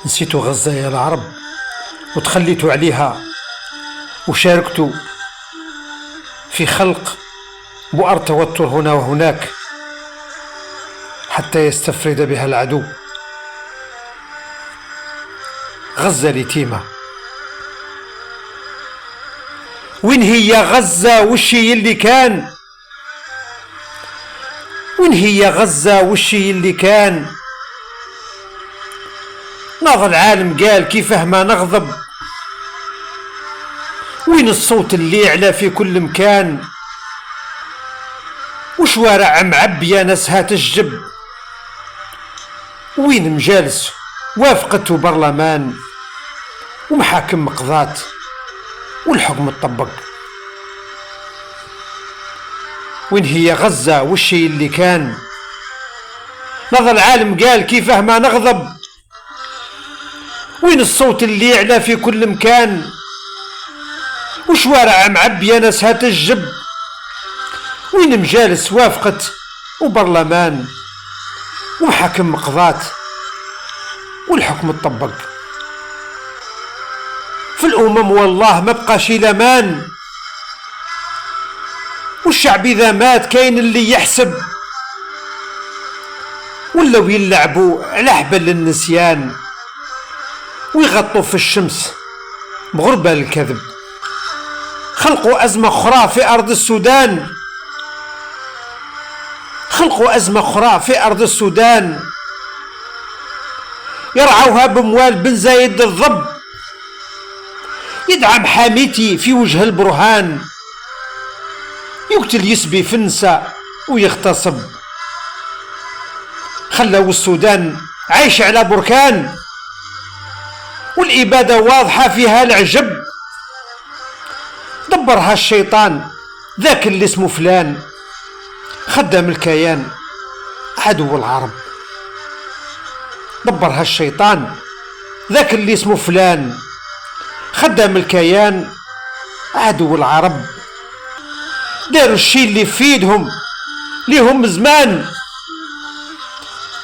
نسيت غزة يا العرب وتخليت عليها، وشاركت في خلق بؤر توتر هنا وهناك حتى يستفرد بها العدو. غزة اليتيمة، وين هي غزة وشي اللي كان؟ وين هي غزة وشي اللي كان؟ ناظر العالم قال كيفاه ما نغضب، وين الصوت اللي يعلى في كل مكان؟ وشوارع معبية ناسها تشجب، وين مجالس وافقته برلمان ومحاكم مقضات والحكم تطبق؟ وين هي غزة والشي اللي كان؟ نظر العالم قال كيفاه ما نغضب، وين الصوت اللي يعلى في كل مكان؟ وشوارع معبية ناسها تشجب، وين مجالس وافقت وبرلمان ومحاكم مقضات والحكم تطبق؟ في الأمم والله ما بقى شي لمان، والشعب إذا مات كاين اللي يحسب، ولاو يلعبوا على حبل النسيان ويغطوا في الشمس بغربة الكذب. خلقوا أزمة أخرى في أرض السودان، خلقوا أزمة أخرى في أرض السودان، يرعوها بموال بن زايد الضب، يدعم حاميتي في وجه البرهان، يقتل يسبي في النساء ويغتصب. خلوا السودان عايش على بركان، والإبادة واضحة فيها العجب. دبرها الشيطان ذاك اللي اسمه فلان، خدم الكيان عدو العرب. دبرها الشيطان ذاك اللي اسمه فلان، خدم الكيان عدو العرب. داروا الشي اللي يفيدهم ليهم زمان،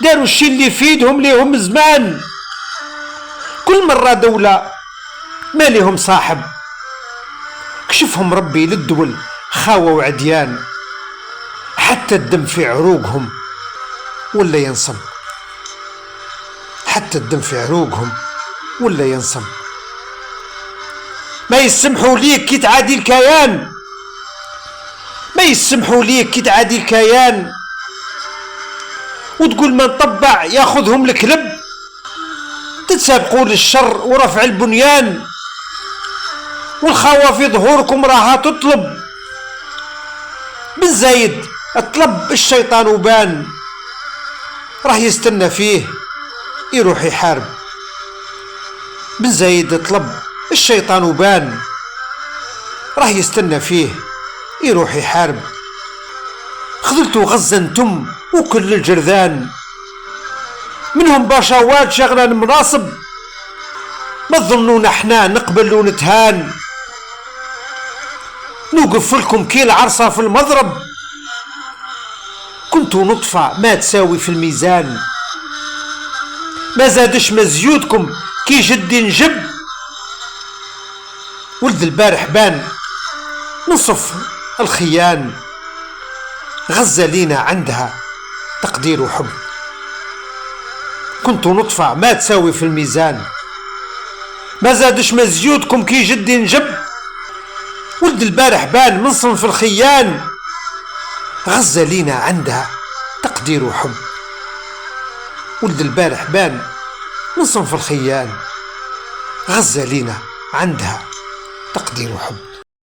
داروا الشي اللي يفيدهم ليهم زمان. كل مرة دولة ما ليهم صاحب، كشفهم ربي للدول خاوة وعديان، حتى الدم في عروقهم ولا ينصب، حتى الدم في عروقهم ولا ينصب. ما يسمحوا ليك كي تعادي الكيان، ما يسمحوا ليك كي تعادي الكيان، وتقول من طبع ياخذهم الكلب. تتسابقوا للشر ورفع البنيان، والخاوة في ظهوركم راها تطلب. بن زايد اطلب الشيطان وبان، راه يستنى فيه يروح يحارب. بن زايد اطلب الشيطان وبان، راه يستنى فيه يروح يحارب. خذلتوا غزة انتم وكل الجرذان، منهم باشوات شغلة المناصب. ما تظنون احنا نقبل ونتهان، نوقف لكم كي العرصة في المضرب. كنتوا نطفة ما تساوي في الميزان، ما زادش مزيودكم كي جدي نجب. ولد البارح بان نصف الخيان، غزة لينا عندها تقدير وحب. كنتوا نطفة ما تساوي في الميزان، ما زادش مزيودكم كي جدي نجب. ولد البارح بان من صنف الخيان، غزة لينا عندها تقدير وحب. ولد البارح بان من صنف الخيان، غزة لينا عندها تقدير وحب.